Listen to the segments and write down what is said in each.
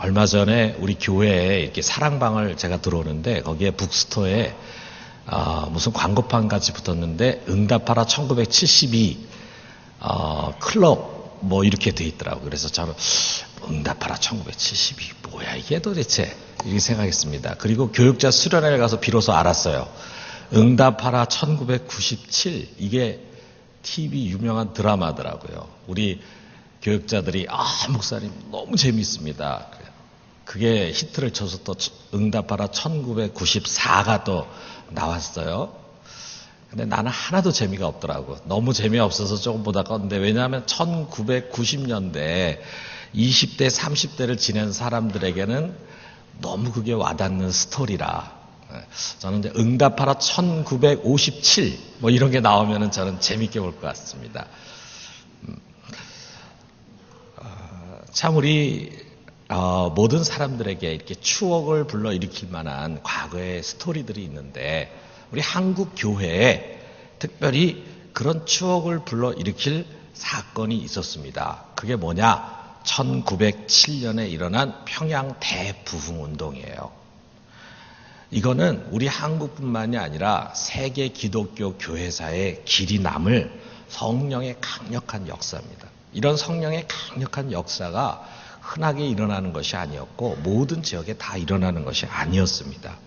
얼마 전에 우리 교회에 이렇게 사랑방을 제가 들어오는데 거기에 북스토어에 무슨 광고판 같이 붙었는데 응답하라 1972 클럽 뭐 이렇게 돼 있더라고요. 그래서 저는 응답하라 1972 뭐야 이게 도대체 이렇게 생각했습니다. 그리고 교육자 수련회를 가서 비로소 알았어요. 응답하라 1997 이게 TV 유명한 드라마더라고요. 우리 교육자들이 목사님 너무 재밌습니다. 그게 히트를 쳐서 또 응답하라 1994가 또 나왔어요. 근데 나는 하나도 재미가 없더라고. 너무 재미없어서 조금 보다가 근데 왜냐하면 1990년대 20대 30대를 지낸 사람들에게는 너무 그게 와닿는 스토리라 저는 이제 응답하라 1957 뭐 이런 게 나오면은 저는 재밌게 볼 것 같습니다. 참 우리 모든 사람들에게 이렇게 추억을 불러일으킬 만한 과거의 스토리들이 있는데 우리 한국 교회에 특별히 그런 추억을 불러일으킬 사건이 있었습니다. 그게 뭐냐? 1907년에 일어난 평양 대부흥운동이에요. 이거는 우리 한국뿐만이 아니라 세계 기독교 교회사의 길이 남을 성령의 강력한 역사입니다. 이런 성령의 강력한 역사가 흔하게 일어나는 것이 아니었고 모든 지역에 다 일어나는 것이 아니었습니다.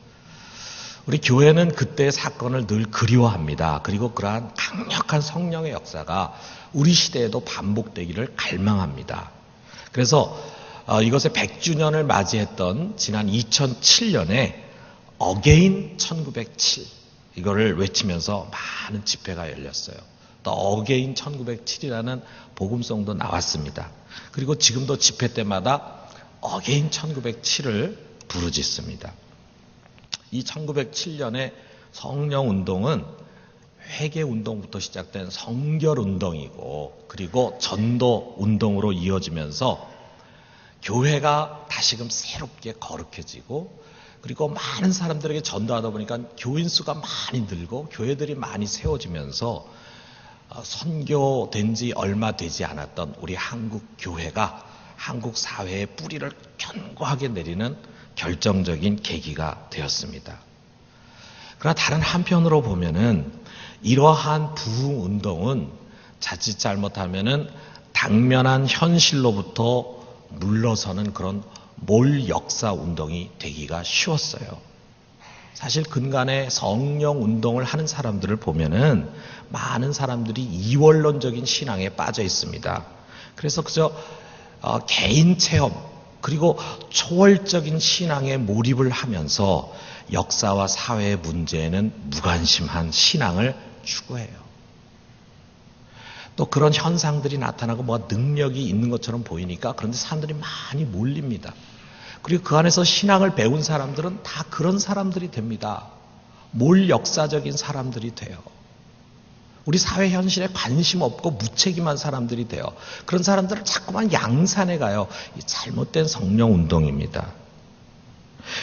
우리 교회는 그때의 사건을 늘 그리워합니다. 그리고 그러한 강력한 성령의 역사가 우리 시대에도 반복되기를 갈망합니다. 그래서 이것의 100주년을 맞이했던 지난 2007년에 어게인 1907 이거를 외치면서 많은 집회가 열렸어요. 또 어게인 1907이라는 복음송도 나왔습니다. 그리고 지금도 집회 때마다 어게인 1907을 부르짖습니다. 이 1907년의 성령운동은 회개운동부터 시작된 성결운동이고 그리고 전도운동으로 이어지면서 교회가 다시금 새롭게 거룩해지고 그리고 많은 사람들에게 전도하다 보니까 교인 수가 많이 늘고 교회들이 많이 세워지면서 선교된 지 얼마 되지 않았던 우리 한국 교회가 한국 사회의 뿌리를 견고하게 내리는 결정적인 계기가 되었습니다. 그러나 다른 한편으로 보면은 이러한 부흥운동은 자칫 잘못하면은 당면한 현실로부터 물러서는 그런 몰 역사 운동이 되기가 쉬웠어요. 사실 근간에 성령 운동을 하는 사람들을 보면은 많은 사람들이 이원론적인 신앙에 빠져 있습니다. 그래서 그저 개인 체험 그리고 초월적인 신앙에 몰입을 하면서 역사와 사회의 문제에는 무관심한 신앙을 추구해요. 또 그런 현상들이 나타나고 뭐 능력이 있는 것처럼 보이니까 그런데 사람들이 많이 몰립니다. 그리고 그 안에서 신앙을 배운 사람들은 다 그런 사람들이 됩니다. 몰 역사적인 사람들이 돼요. 우리 사회 현실에 관심 없고 무책임한 사람들이 돼요. 그런 사람들을 자꾸만 양산해 가요. 이 잘못된 성령운동입니다.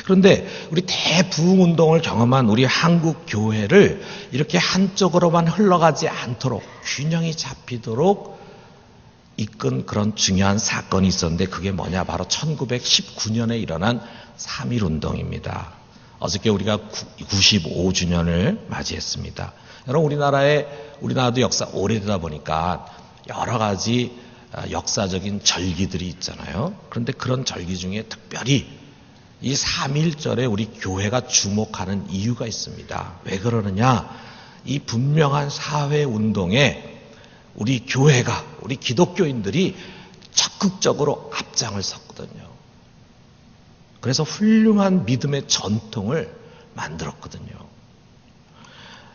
그런데 우리 대부흥운동을 경험한 우리 한국 교회를 이렇게 한쪽으로만 흘러가지 않도록 균형이 잡히도록 이끈 그런 중요한 사건이 있었는데 그게 뭐냐? 바로 1919년에 일어난 3.1운동입니다. 어저께 우리가 95주년을 맞이했습니다. 여러분 우리나라도 역사 오래되다 보니까 여러 가지 역사적인 절기들이 있잖아요. 그런데 그런 절기 중에 특별히 이 3.1절에 우리 교회가 주목하는 이유가 있습니다. 왜 그러느냐? 이 분명한 사회운동에 우리 교회가, 우리 기독교인들이 적극적으로 앞장을 섰거든요. 그래서 훌륭한 믿음의 전통을 만들었거든요.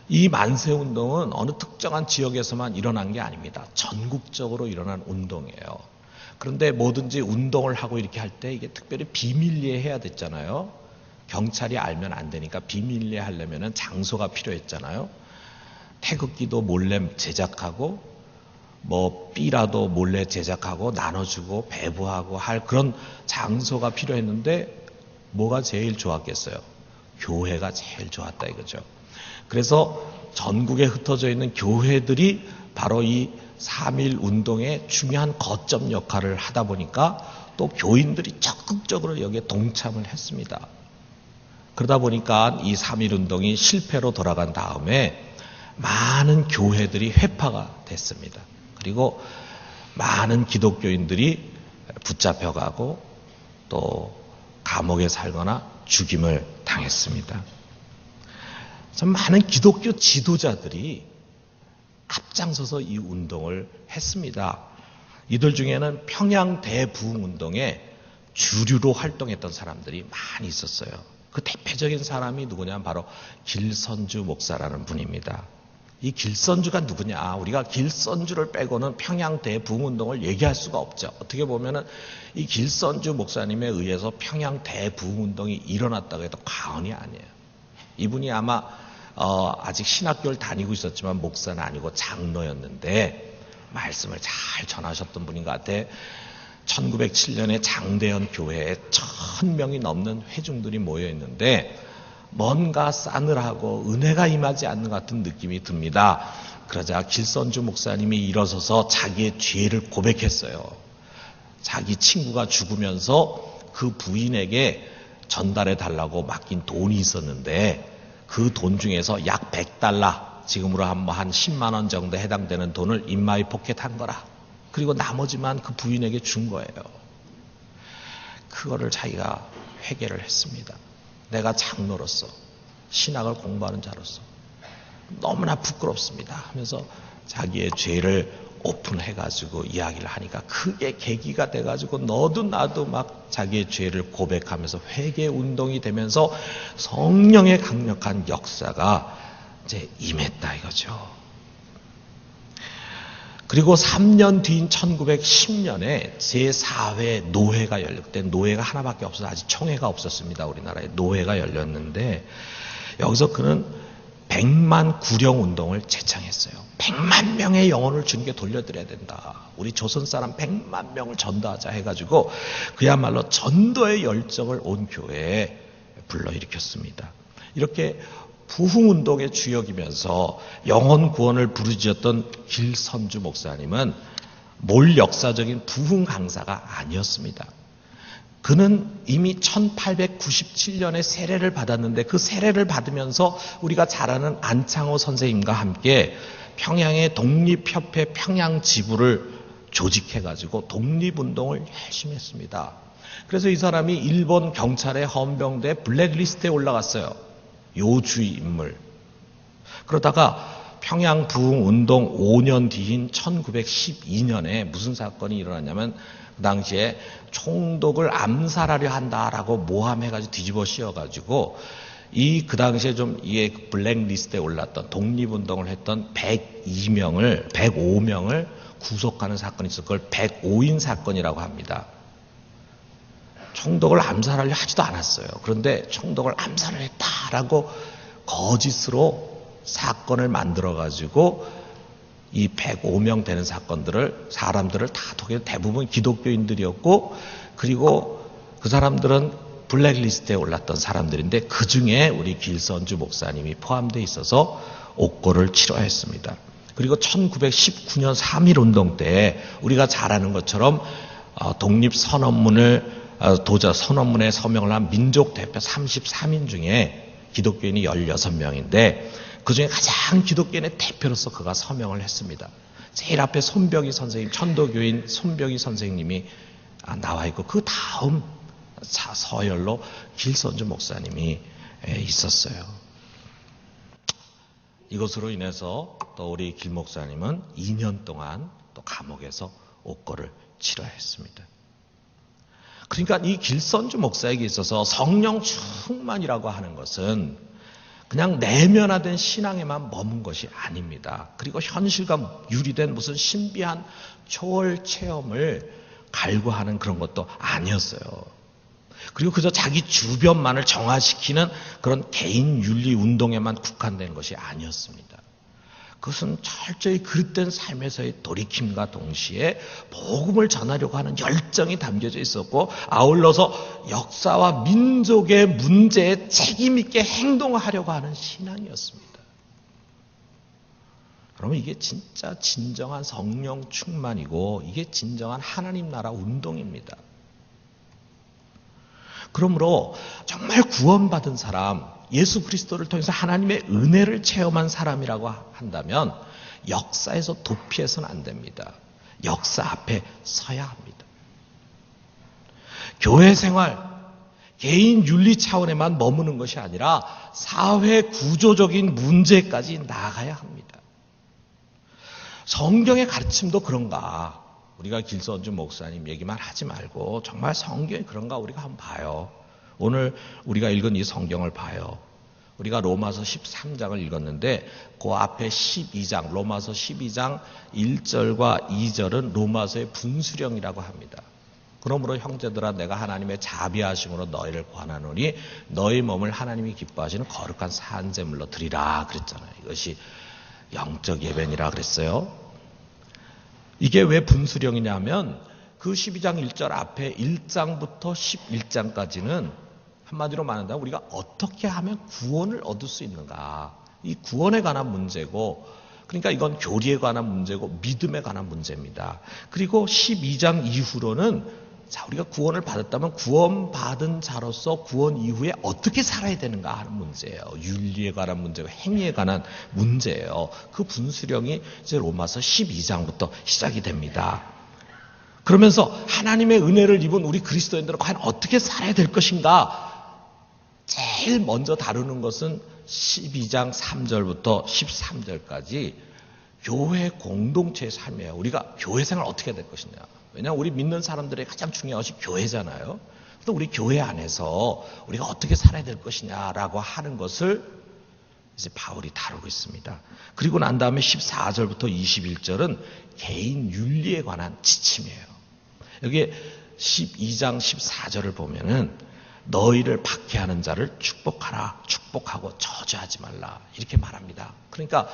이 만세운동은 어느 특정한 지역에서만 일어난 게 아닙니다. 전국적으로 일어난 운동이에요. 그런데 뭐든지 운동을 하고 이렇게 할 때 이게 특별히 비밀리에 해야 됐잖아요. 경찰이 알면 안 되니까 비밀리에 하려면 장소가 필요했잖아요. 태극기도 몰래 제작하고 뭐 삐라도 몰래 제작하고 나눠주고 배부하고 할 그런 장소가 필요했는데 뭐가 제일 좋았겠어요? 교회가 제일 좋았다 이거죠. 그래서 전국에 흩어져 있는 교회들이 바로 이 3.1 운동의 중요한 거점 역할을 하다 보니까 또 교인들이 적극적으로 여기에 동참을 했습니다. 그러다 보니까 이 3.1운동이 실패로 돌아간 다음에 많은 교회들이 회파가 됐습니다. 그리고 많은 기독교인들이 붙잡혀가고 또 감옥에 살거나 죽임을 당했습니다. 많은 기독교 지도자들이 앞장서서 이 운동을 했습니다. 이들 중에는 평양 대부흥운동에 주류로 활동했던 사람들이 많이 있었어요. 그 대표적인 사람이 누구냐면 바로 길선주 목사라는 분입니다. 이 길선주가 누구냐? 우리가 길선주를 빼고는 평양 대부흥운동을 얘기할 수가 없죠. 어떻게 보면은 이 길선주 목사님에 의해서 평양 대부흥운동이 일어났다고 해도 과언이 아니에요. 이분이 아마 아직 신학교를 다니고 있었지만 목사는 아니고 장로였는데 말씀을 잘 전하셨던 분인 것 같아. 1907년에 장대현 교회에 1000명이 넘는 회중들이 모여 있는데 뭔가 싸늘하고 은혜가 임하지 않는 것 같은 느낌이 듭니다. 그러자 길선주 목사님이 일어서서 자기의 죄를 고백했어요. 자기 친구가 죽으면서 그 부인에게 전달해 달라고 맡긴 돈이 있었는데 그 돈 중에서 약 100달러, 지금으로 한 10만 원 정도 해당되는 돈을 인마이 포켓한 거라. 그리고 나머지만 그 부인에게 준 거예요. 그거를 자기가 회개를 했습니다. 내가 장로로서, 신학을 공부하는 자로서 너무나 부끄럽습니다 하면서 자기의 죄를 오픈해가지고 이야기를 하니까 그게 계기가 돼가지고 너도 나도 막 자기의 죄를 고백하면서 회개 운동이 되면서 성령의 강력한 역사가 이제 임했다 이거죠. 그리고 3년 뒤인 1910년에 제4회 노회가 열렸대. 노회가 하나밖에 없어서 아직 총회가 없었습니다. 우리나라에 노회가 열렸는데 여기서 그는 100만 구령 운동을 제창했어요. 100만 명의 영혼을 주님께 돌려드려야 된다. 우리 조선 사람 100만 명을 전도하자 해가지고 그야말로 전도의 열정을 온 교회에 불러일으켰습니다. 이렇게 부흥운동의 주역이면서 영혼 구원을 부르짖었던 길선주 목사님은 몰 역사적인 부흥 강사가 아니었습니다. 그는 이미 1897년에 세례를 받았는데 그 세례를 받으면서 우리가 잘 아는 안창호 선생님과 함께 평양의 독립협회 평양지부를 조직해가지고 독립운동을 열심히 했습니다. 그래서 이 사람이 일본 경찰의 헌병대 블랙리스트에 올라갔어요. 요주의 인물. 그러다가 평양 부흥운동 5년 뒤인 1912년에 무슨 사건이 일어났냐면 그 당시에 총독을 암살하려 한다라고 모함해가지고 뒤집어 씌워가지고 그 당시에 좀 이게 블랙리스트에 올랐던 독립운동을 했던 105명을 구속하는 사건이 있었고 그걸 105인 사건이라고 합니다. 총독을 암살하려 하지도 않았어요. 그런데 총독을 암살을 했다라고 거짓으로 사건을 만들어가지고 이 105명 되는 사람들을 다 대부분 기독교인들이었고 그리고 그 사람들은 블랙리스트에 올랐던 사람들인데 그 중에 우리 길선주 목사님이 포함되어 있어서 옥고를 치러했습니다. 그리고 1919년 3.1운동 때 우리가 잘 아는 것처럼 독립선언문을 선언문에 서명을 한 민족대표 33인 중에 기독교인이 16명인데 그중에 가장 기독교인의 대표로서 그가 서명을 했습니다. 제일 앞에 손벽이 선생님, 천도교인 손벽이 선생님이 나와 있고 그 다음 서열로 길선주 목사님이 있었어요. 이것으로 인해서 또 우리 길 목사님은 2년 동안 또 감옥에서 옥고를 치러야 했습니다. 그러니까 이 길선주 목사에게 있어서 성령 충만이라고 하는 것은 그냥 내면화된 신앙에만 머문 것이 아닙니다. 그리고 현실과 유리된 무슨 신비한 초월 체험을 갈구하는 그런 것도 아니었어요. 그리고 그저 자기 주변만을 정화시키는 그런 개인 윤리 운동에만 국한된 것이 아니었습니다. 그것은 철저히 그릇된 삶에서의 돌이킴과 동시에 복음을 전하려고 하는 열정이 담겨져 있었고 아울러서 역사와 민족의 문제에 책임 있게 행동하려고 하는 신앙이었습니다. 여러분 이게 진짜 진정한 성령 충만이고 이게 진정한 하나님 나라 운동입니다. 그러므로 정말 구원받은 사람, 예수 그리스도를 통해서 하나님의 은혜를 체험한 사람이라고 한다면 역사에서 도피해서는 안 됩니다. 역사 앞에 서야 합니다. 교회 생활, 개인 윤리 차원에만 머무는 것이 아니라 사회 구조적인 문제까지 나아가야 합니다. 성경의 가르침도 그런가? 우리가 길선주 목사님 얘기만 하지 말고 정말 성경이 그런가 우리가 한번 봐요. 오늘 우리가 읽은 이 성경을 봐요. 우리가 로마서 13장을 읽었는데 그 앞에 12장, 로마서 12장 1절과 2절은 로마서의 분수령이라고 합니다. 그러므로 형제들아 내가 하나님의 자비하심으로 너희를 권하노니 너희 몸을 하나님이 기뻐하시는 거룩한 산제물로 드리라 그랬잖아요. 이것이 영적 예배니라 그랬어요. 이게 왜 분수령이냐면 그 12장 1절 앞에 1장부터 11장까지는 한마디로 말한다면 우리가 어떻게 하면 구원을 얻을 수 있는가. 이 구원에 관한 문제고, 그러니까 이건 교리에 관한 문제고 믿음에 관한 문제입니다. 그리고 12장 이후로는 자, 우리가 구원을 받았다면 구원받은 자로서 구원 이후에 어떻게 살아야 되는가 하는 문제예요. 윤리에 관한 문제고 행위에 관한 문제예요. 그 분수령이 이제 로마서 12장부터 시작이 됩니다. 그러면서 하나님의 은혜를 입은 우리 그리스도인들은 과연 어떻게 살아야 될 것인가? 제일 먼저 다루는 것은 12장 3절부터 13절까지 교회 공동체의 삶이에요. 우리가 교회 생활을 어떻게 해야 될 것이냐. 왜냐하면 우리 믿는 사람들의 가장 중요한 것이 교회잖아요. 또 우리 교회 안에서 우리가 어떻게 살아야 될 것이냐라고 하는 것을 이제 바울이 다루고 있습니다. 그리고 난 다음에 14절부터 21절은 개인 윤리에 관한 지침이에요. 여기 12장 14절을 보면은 너희를 박해하는 자를 축복하라. 축복하고 저주하지 말라. 이렇게 말합니다. 그러니까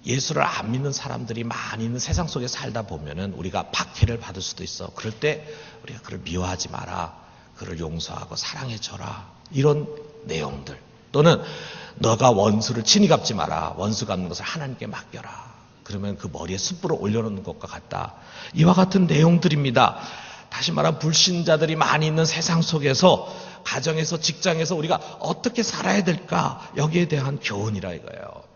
예수를 안 믿는 사람들이 많이 있는 세상 속에 살다 보면은 우리가 박해를 받을 수도 있어. 그럴 때 우리가 그를 미워하지 마라. 그를 용서하고 사랑해줘라. 이런 내용들. 또는 너가 원수를 친히 갚지 마라. 원수 갚는 것을 하나님께 맡겨라. 그러면 그 머리에 숯불을 올려놓는 것과 같다. 이와 같은 내용들입니다. 다시 말하면 불신자들이 많이 있는 세상 속에서 가정에서 직장에서 우리가 어떻게 살아야 될까? 여기에 대한 교훈이라 이거예요.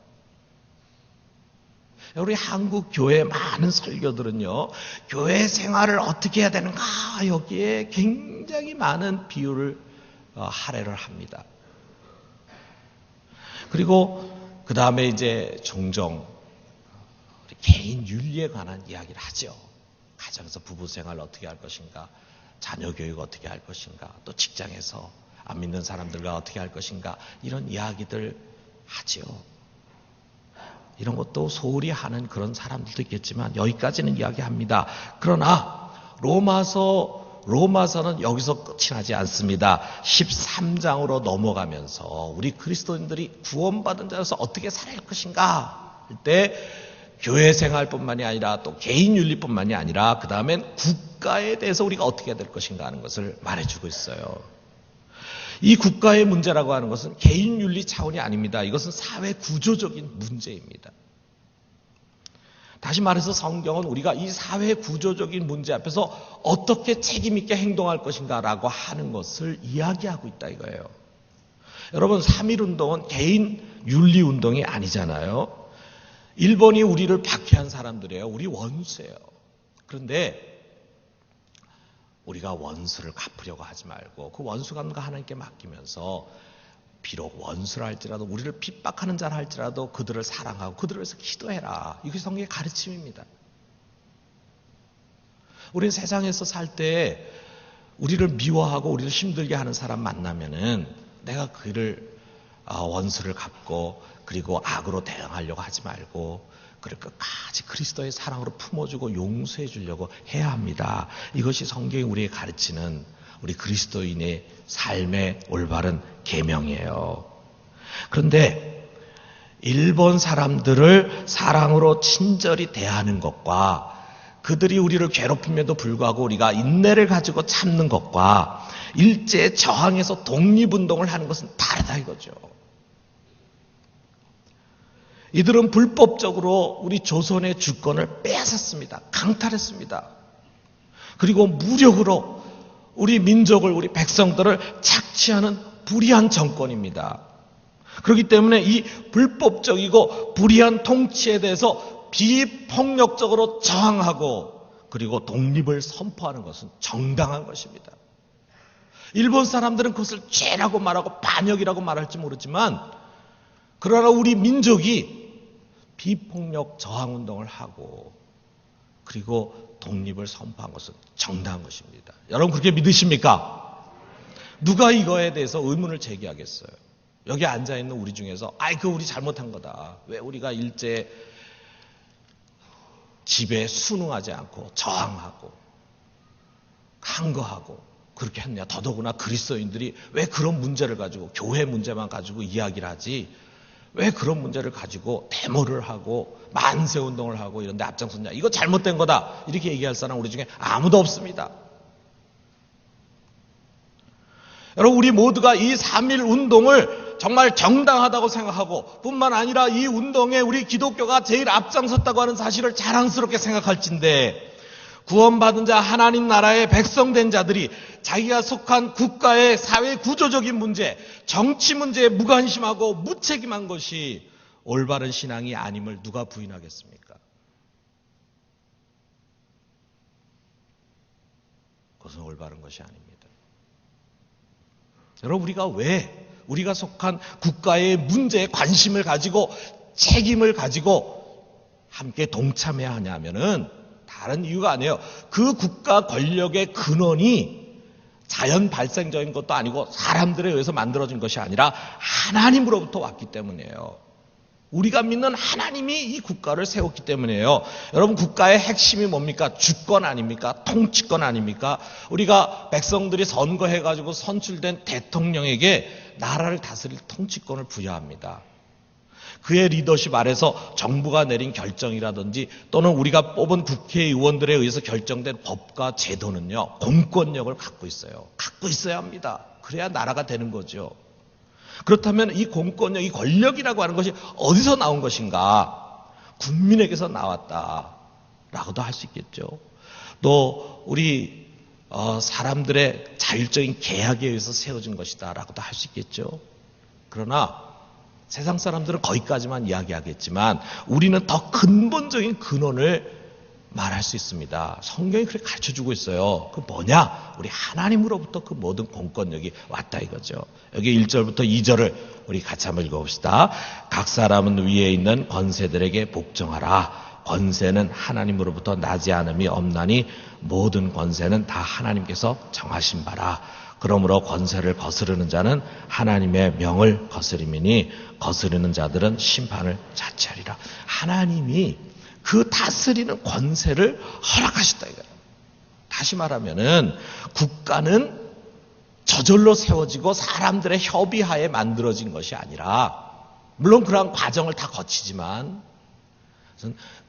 우리 한국 교회 많은 설교들은요, 교회 생활을 어떻게 해야 되는가? 여기에 굉장히 많은 비유를 할애를 합니다. 그리고 그 다음에 이제 종종 우리 개인 윤리에 관한 이야기를 하죠. 가정에서 부부 생활을 어떻게 할 것인가, 자녀 교육 어떻게 할 것인가, 또 직장에서 안 믿는 사람들과 어떻게 할 것인가, 이런 이야기들 하죠. 이런 것도 소홀히 하는 그런 사람들도 있겠지만 여기까지는 이야기합니다. 그러나 로마서는 여기서 끝이 나지 않습니다. 13장으로 넘어가면서 우리 그리스도인들이 구원받은 자로서 어떻게 살아야 할 것인가 할 때 교회 생활뿐만이 아니라 또 개인 윤리뿐만이 아니라 그 다음엔 국가에 대해서 우리가 어떻게 해야 될 것인가 하는 것을 말해주고 있어요. 이 국가의 문제라고 하는 것은 개인 윤리 차원이 아닙니다. 이것은 사회 구조적인 문제입니다. 다시 말해서 성경은 우리가 이 사회 구조적인 문제 앞에서 어떻게 책임 있게 행동할 것인가라고 하는 것을 이야기하고 있다 이거예요. 여러분 3.1운동은 개인 윤리 운동이 아니잖아요. 일본이 우리를 박해한 사람들이에요. 우리 원수예요. 그런데 우리가 원수를 갚으려고 하지 말고 그 원수 갚는 거 하나님께 맡기면서 비록 원수라 할지라도 우리를 핍박하는 자라 할지라도 그들을 사랑하고 그들을 위해서 기도해라. 이것이 성경의 가르침입니다. 우리는 세상에서 살 때 우리를 미워하고 우리를 힘들게 하는 사람 만나면은 내가 그를 원수를 갚고 그리고 악으로 대응하려고 하지 말고 그를 끝까지 그리스도의 사랑으로 품어주고 용서해 주려고 해야 합니다. 이것이 성경이 우리에게 가르치는 우리 그리스도인의 삶의 올바른 계명이에요. 그런데 일본 사람들을 사랑으로 친절히 대하는 것과 그들이 우리를 괴롭힘에도 불구하고 우리가 인내를 가지고 참는 것과 일제에 저항해서 독립운동을 하는 것은 다르다 이거죠. 이들은 불법적으로 우리 조선의 주권을 빼앗았습니다. 강탈했습니다. 그리고 무력으로 우리 민족을, 우리 백성들을 착취하는 불의한 정권입니다. 그렇기 때문에 이 불법적이고 불의한 통치에 대해서 비폭력적으로 저항하고 그리고 독립을 선포하는 것은 정당한 것입니다. 일본 사람들은 그것을 죄라고 말하고 반역이라고 말할지 모르지만 그러나 우리 민족이 비폭력 저항운동을 하고 그리고 독립을 선포한 것은 정당한 것입니다. 여러분 그렇게 믿으십니까? 누가 이거에 대해서 의문을 제기하겠어요? 여기 앉아있는 우리 중에서 그거 우리 잘못한 거다. 왜 우리가 일제 지배에 순응하지 않고 저항하고 항거하고 그렇게 했냐. 더더구나 그리스도인들이 왜 그런 문제를 가지고 교회 문제만 가지고 이야기를 하지 왜 그런 문제를 가지고 데모를 하고 만세운동을 하고 이런 데 앞장섰냐. 이거 잘못된 거다. 이렇게 얘기할 사람 우리 중에 아무도 없습니다. 여러분 우리 모두가 이 3.1 운동을 정말 정당하다고 생각하고 뿐만 아니라 이 운동에 우리 기독교가 제일 앞장섰다고 하는 사실을 자랑스럽게 생각할진데 구원받은 자 하나님 나라의 백성된 자들이 자기가 속한 국가의 사회 구조적인 문제, 정치 문제에 무관심하고 무책임한 것이 올바른 신앙이 아님을 누가 부인하겠습니까? 그것은 올바른 것이 아닙니다. 여러분 우리가 왜 우리가 속한 국가의 문제에 관심을 가지고 책임을 가지고 함께 동참해야 하냐면은 다른 이유가 아니에요. 그 국가 권력의 근원이 자연 발생적인 것도 아니고 사람들에 의해서 만들어진 것이 아니라 하나님으로부터 왔기 때문이에요. 우리가 믿는 하나님이 이 국가를 세웠기 때문이에요. 여러분 국가의 핵심이 뭡니까? 주권 아닙니까? 통치권 아닙니까? 우리가 백성들이 선거해가지고 선출된 대통령에게 나라를 다스릴 통치권을 부여합니다. 그의 리더십 아래서 정부가 내린 결정이라든지 또는 우리가 뽑은 국회의원들에 의해서 결정된 법과 제도는요. 공권력을 갖고 있어요. 갖고 있어야 합니다. 그래야 나라가 되는 거죠. 그렇다면 이 공권력, 이 권력이라고 하는 것이 어디서 나온 것인가? 국민에게서 나왔다라고도 할 수 있겠죠. 또 우리 사람들의 자율적인 계약에 의해서 세워진 것이다라고도 할 수 있겠죠. 그러나 세상 사람들은 거기까지만 이야기하겠지만 우리는 더 근본적인 근원을 말할 수 있습니다. 성경이 그렇게 가르쳐주고 있어요. 그 뭐냐? 우리 하나님으로부터 그 모든 공권력이 왔다 이거죠. 여기 1절부터 2절을 우리 같이 한번 읽어봅시다. 각 사람은 위에 있는 권세들에게 복종하라. 권세는 하나님으로부터 나지 않음이 없나니 모든 권세는 다 하나님께서 정하신 바라. 그러므로 권세를 거스르는 자는 하나님의 명을 거스림이니 거스르는 자들은 심판을 자취하리라. 하나님이 그 다스리는 권세를 허락하셨다 이거예요. 다시 말하면은 국가는 저절로 세워지고 사람들의 협의하에 만들어진 것이 아니라 물론 그러한 과정을 다 거치지만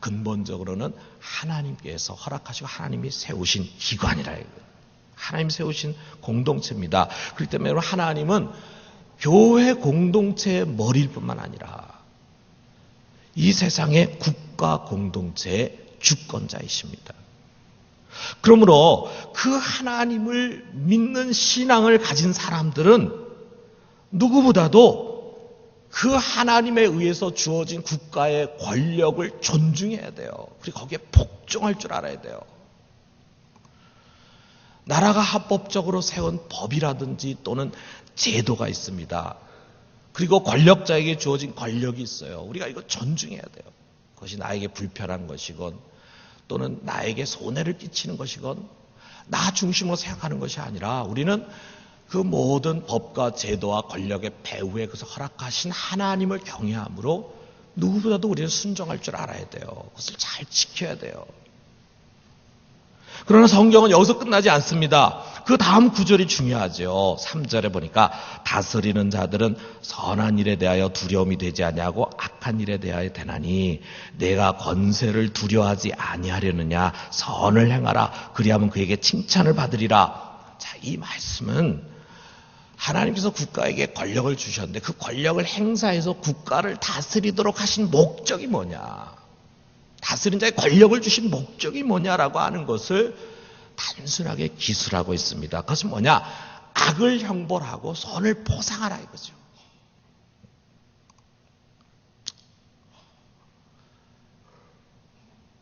근본적으로는 하나님께서 허락하시고 하나님이 세우신 기관이라 이거예요. 하나님 세우신 공동체입니다. 그렇기 때문에 하나님은 교회 공동체의 머리일 뿐만 아니라 이 세상의 국가 공동체의 주권자이십니다. 그러므로 그 하나님을 믿는 신앙을 가진 사람들은 누구보다도 그 하나님에 의해서 주어진 국가의 권력을 존중해야 돼요. 그리고 거기에 복종할 줄 알아야 돼요. 나라가 합법적으로 세운 법이라든지 또는 제도가 있습니다. 그리고 권력자에게 주어진 권력이 있어요. 우리가 이거 존중해야 돼요. 그것이 나에게 불편한 것이건 또는 나에게 손해를 끼치는 것이건 나 중심으로 생각하는 것이 아니라 우리는 그 모든 법과 제도와 권력의 배후에 그것을 허락하신 하나님을 경외함으로 누구보다도 우리는 순종할 줄 알아야 돼요. 그것을 잘 지켜야 돼요. 그러나 성경은 여기서 끝나지 않습니다. 그 다음 구절이 중요하죠. 3절에 보니까 다스리는 자들은 선한 일에 대하여 두려움이 되지 아니하고 악한 일에 대하여 되나니 내가 권세를 두려워하지 아니하려느냐 선을 행하라 그리하면 그에게 칭찬을 받으리라. 자, 이 말씀은 하나님께서 국가에게 권력을 주셨는데 그 권력을 행사해서 국가를 다스리도록 하신 목적이 뭐냐? 다스린 자의 권력을 주신 목적이 뭐냐라고 하는 것을 단순하게 기술하고 있습니다. 그것은 뭐냐? 악을 형벌하고 선을 보상하라 이거죠.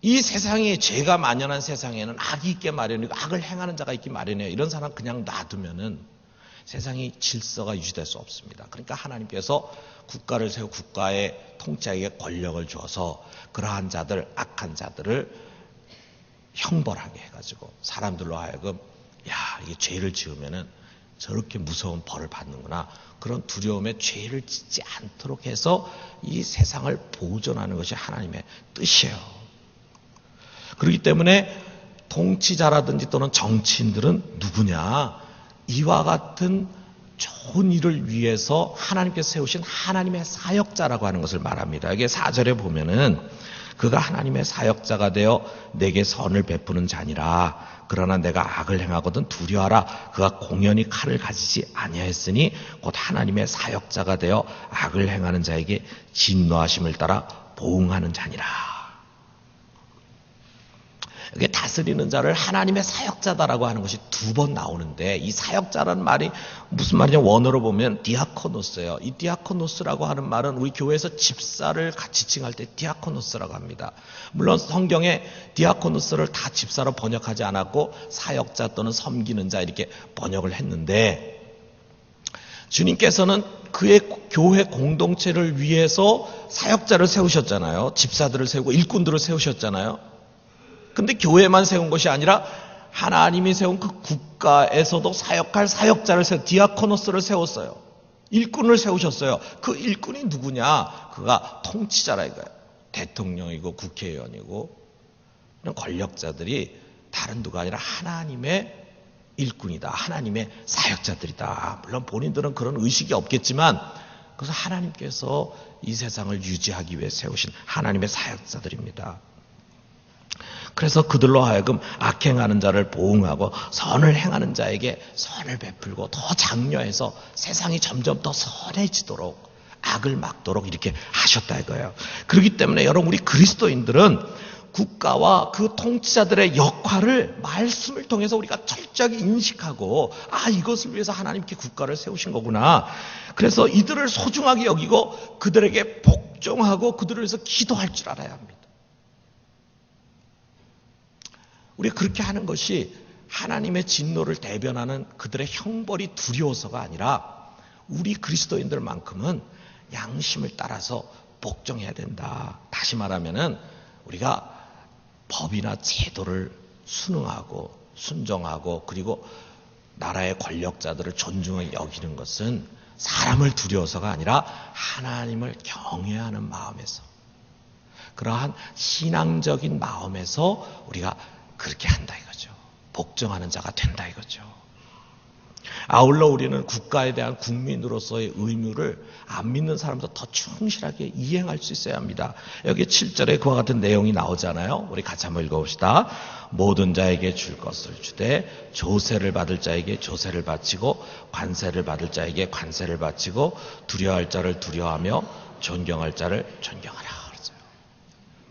이 세상에 죄가 만연한 세상에는 악이 있게 마련이고 악을 행하는 자가 있기 마련이에요. 이런 사람 그냥 놔두면은 세상이 질서가 유지될 수 없습니다. 그러니까 하나님께서 국가를 세우고 국가의 통치자에게 권력을 주어서 그러한 자들, 악한 자들을 형벌하게 해가지고 사람들로 하여금 이게 죄를 지으면은 저렇게 무서운 벌을 받는구나. 그런 두려움에 죄를 짓지 않도록 해서 이 세상을 보존하는 것이 하나님의 뜻이에요. 그렇기 때문에 통치자라든지 또는 정치인들은 누구냐? 이와 같은 좋은 일을 위해서 하나님께서 세우신 하나님의 사역자라고 하는 것을 말합니다. 이게 4절에 보면은 그가 하나님의 사역자가 되어 내게 선을 베푸는 자니라. 그러나 내가 악을 행하거든 두려워하라. 그가 공연히 칼을 가지지 아니하였으니 곧 하나님의 사역자가 되어 악을 행하는 자에게 진노하심을 따라 보응하는 자니라. 이게 다스리는 자를 하나님의 사역자다라고 하는 것이 2번 나오는데 이 사역자라는 말이 무슨 말이냐? 원어로 보면 디아코노스예요. 이 디아코노스라고 하는 말은 우리 교회에서 집사를 지칭할 때 디아코노스라고 합니다. 물론 성경에 디아코노스를 다 집사로 번역하지 않았고 사역자 또는 섬기는 자 이렇게 번역을 했는데 주님께서는 그의 교회 공동체를 위해서 사역자를 세우셨잖아요. 집사들을 세우고 일꾼들을 세우셨잖아요. 근데 교회만 세운 것이 아니라 하나님이 세운 그 국가에서도 사역할 사역자를 디아코노스를 세웠어요. 일꾼을 세우셨어요. 그 일꾼이 누구냐? 그가 통치자라 이거예요. 대통령이고 국회의원이고 이런 권력자들이 다른 누가 아니라 하나님의 일꾼이다. 하나님의 사역자들이다. 물론 본인들은 그런 의식이 없겠지만 그래서 하나님께서 이 세상을 유지하기 위해 세우신 하나님의 사역자들입니다. 그래서 그들로 하여금 악행하는 자를 보응하고 선을 행하는 자에게 선을 베풀고 더 장려해서 세상이 점점 더 선해지도록 악을 막도록 이렇게 하셨다 이거예요. 그렇기 때문에 여러분 우리 그리스도인들은 국가와 그 통치자들의 역할을 말씀을 통해서 우리가 철저하게 인식하고 이것을 위해서 하나님께 국가를 세우신 거구나. 그래서 이들을 소중하게 여기고 그들에게 복종하고 그들을 위해서 기도할 줄 알아야 합니다. 우리가 그렇게 하는 것이 하나님의 진노를 대변하는 그들의 형벌이 두려워서가 아니라 우리 그리스도인들만큼은 양심을 따라서 복종해야 된다. 다시 말하면은 우리가 법이나 제도를 순응하고 순종하고 그리고 나라의 권력자들을 존중하게 여기는 것은 사람을 두려워서가 아니라 하나님을 경외하는 마음에서 그러한 신앙적인 마음에서 우리가 그렇게 한다 이거죠. 복종하는 자가 된다 이거죠. 아울러 우리는 국가에 대한 국민으로서의 의무를 안 믿는 사람보다 더 충실하게 이행할 수 있어야 합니다. 여기 7절에 그와 같은 내용이 나오잖아요. 우리 같이 한번 읽어봅시다. 모든 자에게 줄 것을 주되 조세를 받을 자에게 조세를 바치고 관세를 받을 자에게 관세를 바치고 두려워할 자를 두려워하며 존경할 자를 존경하라. 그랬어요.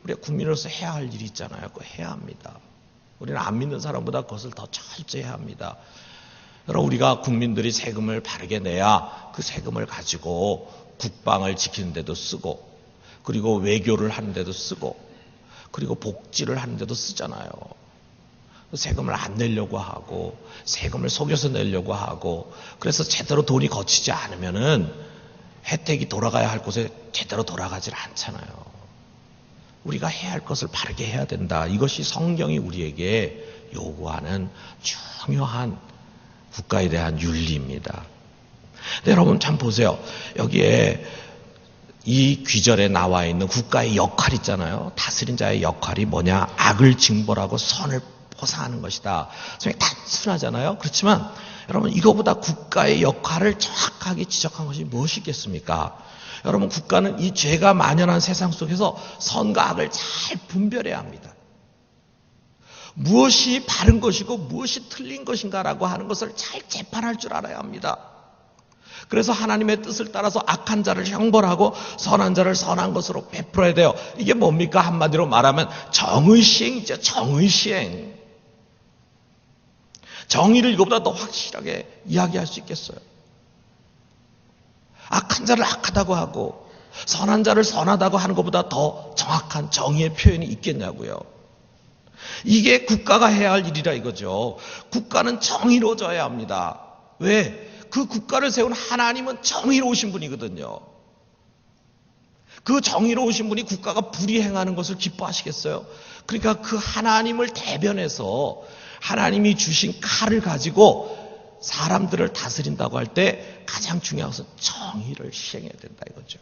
우리가 국민으로서 해야 할 일이 있잖아요. 그거 해야 합니다. 우리는 안 믿는 사람보다 그것을 더 철저히 합니다. 여러분 우리가 국민들이 세금을 바르게 내야 그 세금을 가지고 국방을 지키는 데도 쓰고 그리고 외교를 하는 데도 쓰고 그리고 복지를 하는 데도 쓰잖아요. 세금을 안 내려고 하고 세금을 속여서 내려고 하고 그래서 제대로 돈이 거치지 않으면은 혜택이 돌아가야 할 곳에 제대로 돌아가질 않잖아요. 우리가 해야 할 것을 바르게 해야 된다. 이것이 성경이 우리에게 요구하는 중요한 국가에 대한 윤리입니다. 근데 여러분 참 보세요. 여기에 이 귀절에 나와 있는 국가의 역할 있잖아요. 다스린 자의 역할이 뭐냐? 악을 징벌하고 선을 보상하는 것이다. 좀 단순하잖아요. 그렇지만 여러분 이거보다 국가의 역할을 정확하게 지적한 것이 무엇이겠습니까? 여러분 국가는 이 죄가 만연한 세상 속에서 선과 악을 잘 분별해야 합니다. 무엇이 바른 것이고 무엇이 틀린 것인가라고 하는 것을 잘 재판할 줄 알아야 합니다. 그래서 하나님의 뜻을 따라서 악한 자를 형벌하고 선한 자를 선한 것으로 베풀어야 돼요. 이게 뭡니까? 한마디로 말하면 정의 시행이죠. 정의 시행. 정의를 이거보다 더 확실하게 이야기할 수 있겠어요? 악한 자를 악하다고 하고 선한 자를 선하다고 하는 것보다 더 정확한 정의의 표현이 있겠냐고요. 이게 국가가 해야 할 일이라 이거죠. 국가는 정의로워져야 합니다. 왜? 그 국가를 세운 하나님은 정의로우신 분이거든요. 그 정의로우신 분이 국가가 불의행하는 것을 기뻐하시겠어요? 그러니까 그 하나님을 대변해서 하나님이 주신 칼을 가지고 사람들을 다스린다고 할 때 가장 중요한 것은 정의를 시행해야 된다 이거죠.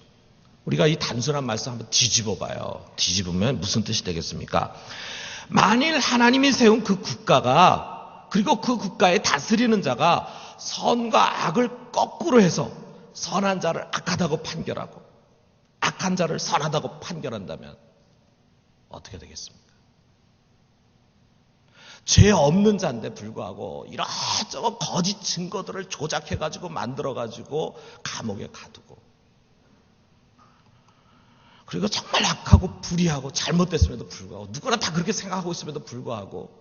우리가 이 단순한 말씀 한번 뒤집어 봐요. 뒤집으면 무슨 뜻이 되겠습니까? 만일 하나님이 세운 그 국가가, 그리고 그 국가에 다스리는 자가 선과 악을 거꾸로 해서 선한 자를 악하다고 판결하고 악한 자를 선하다고 판결한다면 어떻게 되겠습니까? 죄 없는 자인데 불구하고 이것저것 거짓 증거들을 조작해가지고 만들어가지고 감옥에 가두고, 그리고 정말 악하고 불의하고 잘못됐음에도 불구하고 누구나 다 그렇게 생각하고 있음에도 불구하고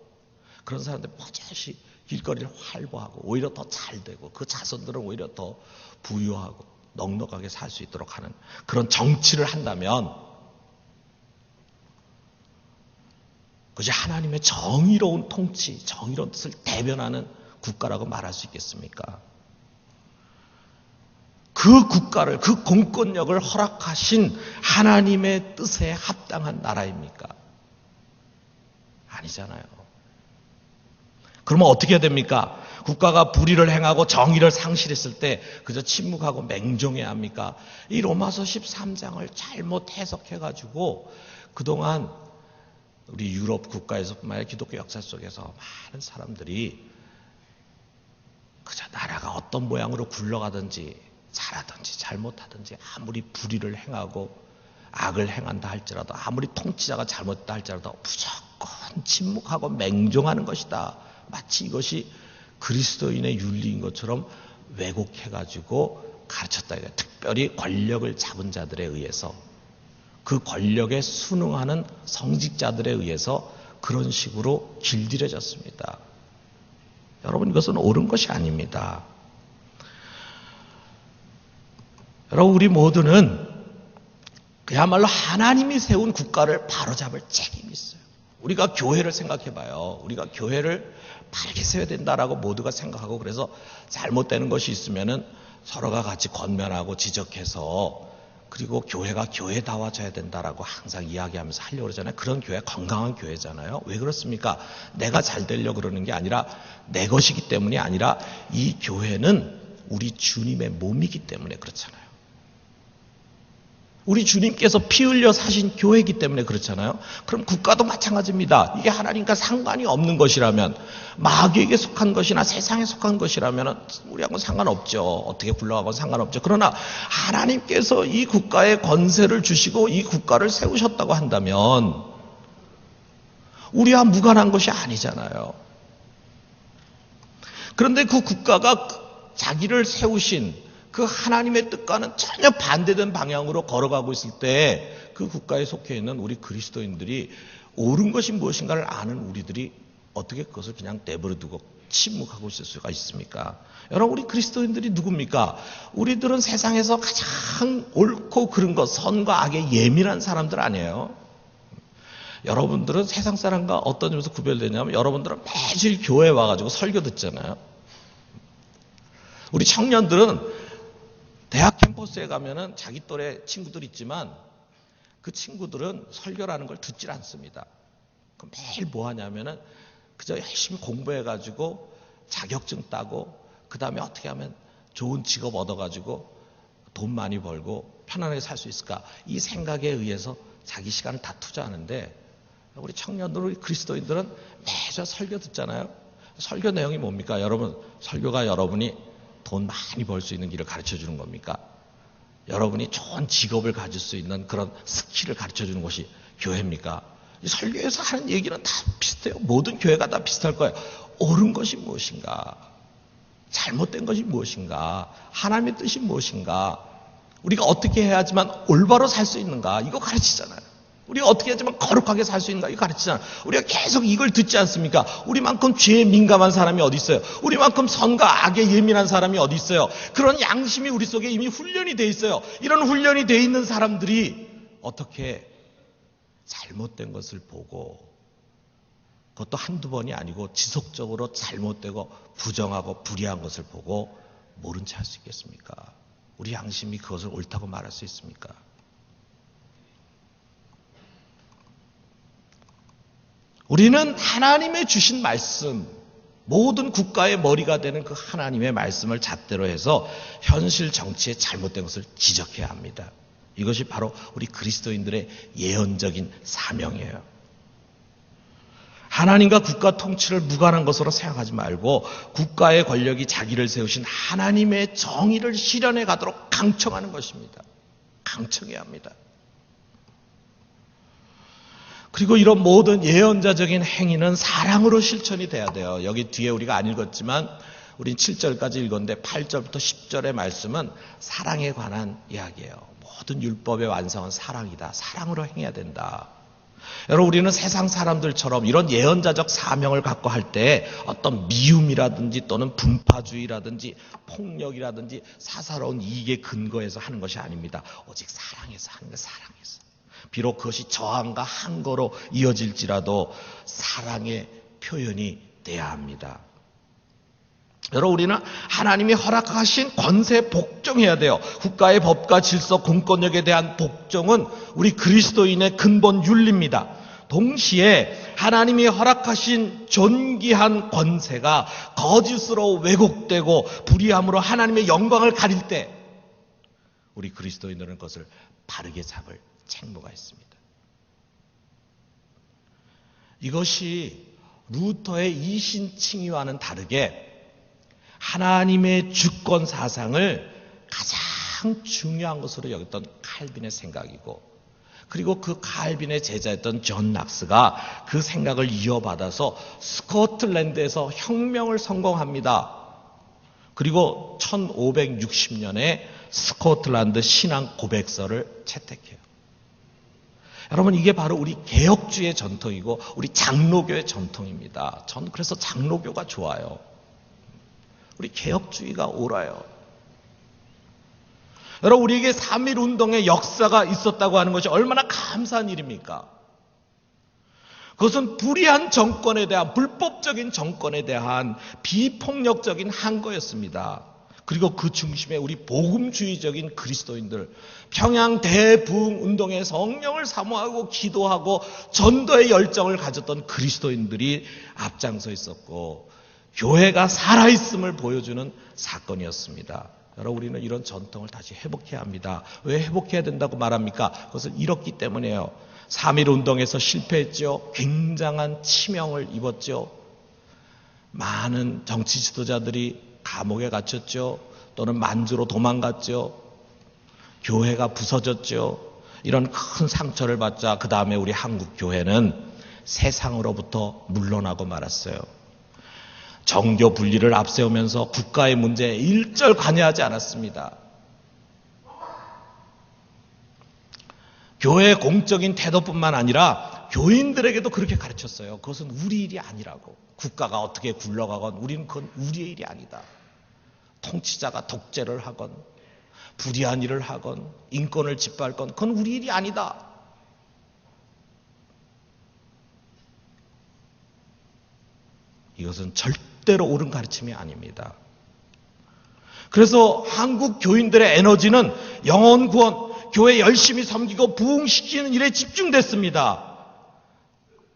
그런 사람들 버젓이 길거리를 활보하고 오히려 더 잘되고 그 자손들은 오히려 더 부유하고 넉넉하게 살 수 있도록 하는 그런 정치를 한다면 그것이 하나님의 정의로운 통치, 정의로운 뜻을 대변하는 국가라고 말할 수 있겠습니까? 그 국가를, 그 공권력을 허락하신 하나님의 뜻에 합당한 나라입니까? 아니잖아요. 그러면 어떻게 해야 됩니까? 국가가 불의를 행하고 정의를 상실했을 때 그저 침묵하고 맹종해야 합니까? 이 로마서 13장을 잘못 해석해가지고 그동안 우리 유럽 국가에서뿐만 아니라 기독교 역사 속에서 많은 사람들이 그저 나라가 어떤 모양으로 굴러가든지 잘하든지 잘못하든지 아무리 불의를 행하고 악을 행한다 할지라도 아무리 통치자가 잘못했다 할지라도 무조건 침묵하고 맹종하는 것이다. 마치 이것이 그리스도인의 윤리인 것처럼 왜곡해가지고 가르쳤다. 특별히 권력을 잡은 자들에 의해서, 그 권력에 순응하는 성직자들에 의해서 그런 식으로 길들여졌습니다. 여러분, 이것은 옳은 것이 아닙니다. 여러분, 우리 모두는 그야말로 하나님이 세운 국가를 바로잡을 책임이 있어요. 우리가 교회를 생각해 봐요. 우리가 교회를 바르게 세워야 된다라고 모두가 생각하고, 그래서 잘못되는 것이 있으면은 서로가 같이 권면하고 지적해서, 그리고 교회가 교회다워져야 된다라고 항상 이야기하면서 하려고 그러잖아요. 그런 교회가 건강한 교회잖아요. 왜 그렇습니까? 내가 잘 되려고 그러는 게 아니라, 내 것이기 때문이 아니라 이 교회는 우리 주님의 몸이기 때문에 그렇잖아요. 우리 주님께서 피 흘려 사신 교회이기 때문에 그렇잖아요. 그럼 국가도 마찬가지입니다. 이게 하나님과 상관이 없는 것이라면, 마귀에게 속한 것이나 세상에 속한 것이라면 우리하고는 상관없죠. 어떻게 굴러가건 상관없죠. 그러나 하나님께서 이 국가에 권세를 주시고 이 국가를 세우셨다고 한다면 우리와 무관한 것이 아니잖아요. 그런데 그 국가가 자기를 세우신 그 하나님의 뜻과는 전혀 반대된 방향으로 걸어가고 있을 때 그 국가에 속해 있는 우리 그리스도인들이 옳은 것이 무엇인가를 아는 우리들이 어떻게 그것을 그냥 내버려 두고 침묵하고 있을 수가 있습니까? 여러분, 우리 그리스도인들이 누굽니까? 우리들은 세상에서 가장 옳고 그른 것, 선과 악에 예민한 사람들 아니에요? 여러분들은 세상 사람과 어떤 점에서 구별되냐면 여러분들은 매일 교회에 와가지고 설교 듣잖아요. 우리 청년들은 대학 캠퍼스에 가면은 자기 또래 친구들 있지만 그 친구들은 설교라는 걸 듣질 않습니다. 그럼 매일 뭐 하냐면은 그저 열심히 공부해가지고 자격증 따고 그 다음에 어떻게 하면 좋은 직업 얻어가지고 돈 많이 벌고 편안하게 살 수 있을까, 이 생각에 의해서 자기 시간을 다 투자하는데, 우리 청년들, 우리 그리스도인들은 매주 설교 듣잖아요. 설교 내용이 뭡니까? 여러분, 설교가 여러분이 돈 많이 벌 수 있는 길을 가르쳐 주는 겁니까? 여러분이 좋은 직업을 가질 수 있는 그런 스킬을 가르쳐 주는 것이 교회입니까? 설교에서 하는 얘기는 다 비슷해요. 모든 교회가 다 비슷할 거예요. 옳은 것이 무엇인가? 잘못된 것이 무엇인가? 하나님의 뜻이 무엇인가? 우리가 어떻게 해야지만 올바로 살 수 있는가? 이거 가르치잖아요. 우리가 어떻게 하지만 거룩하게 살 수 있는가 이거 가르치잖아. 우리가 계속 이걸 듣지 않습니까? 우리만큼 죄에 민감한 사람이 어디 있어요? 우리만큼 선과 악에 예민한 사람이 어디 있어요? 그런 양심이 우리 속에 이미 훈련이 돼 있어요. 이런 훈련이 돼 있는 사람들이 어떻게 잘못된 것을 보고, 그것도 한두 번이 아니고 지속적으로 잘못되고 부정하고 불의한 것을 보고 모른 채 할 수 있겠습니까? 우리 양심이 그것을 옳다고 말할 수 있습니까? 우리는 하나님의 주신 말씀, 모든 국가의 머리가 되는 그 하나님의 말씀을 잣대로 해서 현실 정치의 잘못된 것을 지적해야 합니다. 이것이 바로 우리 그리스도인들의 예언적인 사명이에요. 하나님과 국가 통치를 무관한 것으로 생각하지 말고 국가의 권력이 자기를 세우신 하나님의 정의를 실현해 가도록 강청하는 것입니다. 강청해야 합니다. 그리고 이런 모든 예언자적인 행위는 사랑으로 실천이 돼야 돼요. 여기 뒤에 우리가 안 읽었지만 우린 7절까지 읽었는데 8절부터 10절의 말씀은 사랑에 관한 이야기예요. 모든 율법의 완성은 사랑이다. 사랑으로 행해야 된다. 여러분, 우리는 세상 사람들처럼 이런 예언자적 사명을 갖고 할 때 어떤 미움이라든지 또는 분파주의라든지 폭력이라든지 사사로운 이익에 근거해서 하는 것이 아닙니다. 오직 사랑해서 하는 거예요. 사랑해서. 비록 그것이 저항과 항거로 이어질지라도 사랑의 표현이 돼야 합니다. 여러분, 우리는 하나님이 허락하신 권세에 복종해야 돼요. 국가의 법과 질서, 공권력에 대한 복종은 우리 그리스도인의 근본 윤리입니다. 동시에 하나님이 허락하신 존귀한 권세가 거짓으로 왜곡되고 불의함으로 하나님의 영광을 가릴 때 우리 그리스도인들은 그것을 바르게 잡을 책무가 있습니다. 이것이 루터의 이신칭의와는 다르게 하나님의 주권 사상을 가장 중요한 것으로 여겼던 칼빈의 생각이고, 그리고 그 칼빈의 제자였던 존 낙스가 그 생각을 이어받아서 스코틀랜드에서 혁명을 성공합니다. 그리고 1560년에 스코틀랜드 신앙 고백서를 채택해요. 여러분, 이게 바로 우리 개혁주의 전통이고 우리 장로교의 전통입니다. 전 그래서 장로교가 좋아요. 우리 개혁주의가 옳아요. 여러분, 우리에게 3.1운동의 역사가 있었다고 하는 것이 얼마나 감사한 일입니까? 그것은 불의한 정권에 대한, 불법적인 정권에 대한 비폭력적인 항거였습니다. 그리고 그 중심에 우리 복음주의적인 그리스도인들, 평양 대부흥 운동의 성령을 사모하고 기도하고 전도의 열정을 가졌던 그리스도인들이 앞장서 있었고, 교회가 살아있음을 보여주는 사건이었습니다. 여러분, 우리는 이런 전통을 다시 회복해야 합니다. 왜 회복해야 된다고 말합니까? 그것을 잃었기 때문이에요. 3.1운동에서 실패했죠. 굉장한 치명을 입었죠. 많은 정치 지도자들이 감옥에 갇혔죠. 또는 만주로 도망갔죠. 교회가 부서졌죠. 이런 큰 상처를 받자 그 다음에 우리 한국 교회는 세상으로부터 물러나고 말았어요. 정교 분리를 앞세우면서 국가의 문제에 일절 관여하지 않았습니다. 교회의 공적인 태도뿐만 아니라 교인들에게도 그렇게 가르쳤어요. 그것은 우리 일이 아니라고. 국가가 어떻게 굴러가건 우리는 그건 우리의 일이 아니다. 통치자가 독재를 하건 불의한 일을 하건 인권을 짓밟건 그건 우리 일이 아니다. 이것은 절대로 옳은 가르침이 아닙니다. 그래서 한국 교인들의 에너지는 영혼 구원, 교회 열심히 섬기고 부흥시키는 일에 집중됐습니다.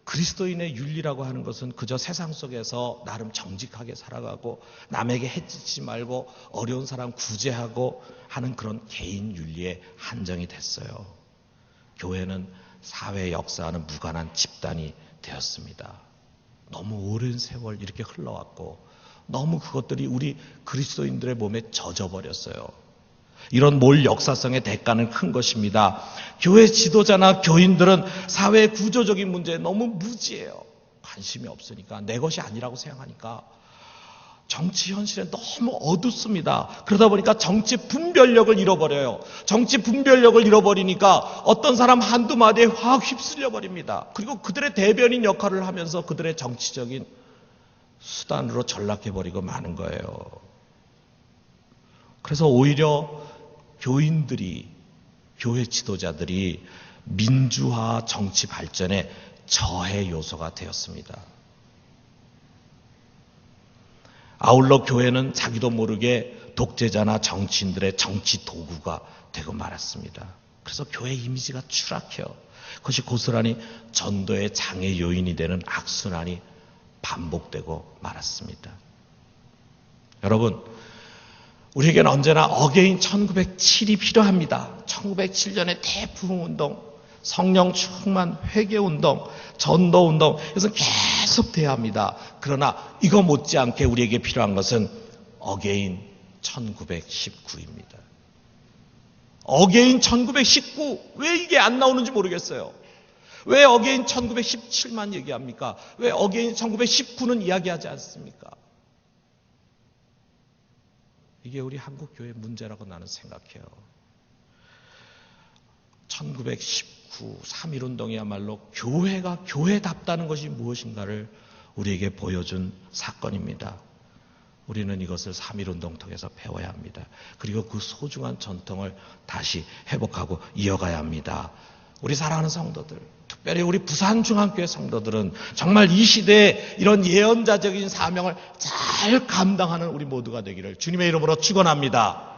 그리스도인의 윤리라고 하는 것은 그저 세상 속에서 나름 정직하게 살아가고 남에게 해치지 말고 어려운 사람 구제하고 하는 그런 개인 윤리에 한정이 됐어요. 교회는 사회 역사와는 무관한 집단이 되었습니다. 너무 오랜 세월 이렇게 흘러왔고 너무 그것들이 우리 그리스도인들의 몸에 젖어버렸어요. 이런 몰 역사성의 대가는 큰 것입니다. 교회 지도자나 교인들은 사회 구조적인 문제에 너무 무지해요. 관심이 없으니까, 내 것이 아니라고 생각하니까 정치 현실에 너무 어둡습니다. 그러다 보니까 정치 분별력을 잃어버려요. 정치 분별력을 잃어버리니까 어떤 사람 한두 마디에 확 휩쓸려 버립니다. 그리고 그들의 대변인 역할을 하면서 그들의 정치적인 수단으로 전락해버리고 마는 거예요. 그래서 오히려 교인들이, 교회 지도자들이 민주화 정치 발전의 저해 요소가 되었습니다. 아울러 교회는 자기도 모르게 독재자나 정치인들의 정치 도구가 되고 말았습니다. 그래서 교회 이미지가 추락해요. 그것이 고스란히 전도의 장애 요인이 되는 악순환이 반복되고 말았습니다. 여러분, 우리에게는 언제나 어게인 1907이 필요합니다. 1907년의 대부흥운동, 성령 충만 회개운동, 전도운동, 이것은 계속 돼야 합니다. 그러나 이거 못지않게 우리에게 필요한 것은 어게인 1919입니다. 어게인 1919, 왜 이게 안 나오는지 모르겠어요. 왜 어게인 1917만 얘기합니까? 왜 어게인 1919는 이야기하지 않습니까? 이게 우리 한국교회의 문제라고 나는 생각해요. 1919 3.1운동이야말로 교회가 교회답다는 것이 무엇인가를 우리에게 보여준 사건입니다. 우리는 이것을 3.1운동 통해서 배워야 합니다. 그리고 그 소중한 전통을 다시 회복하고 이어가야 합니다. 우리 사랑하는 성도들, 특별히 우리 부산중앙교회 성도들은 정말 이 시대에 이런 예언자적인 사명을 잘 감당하는 우리 모두가 되기를 주님의 이름으로 축원합니다.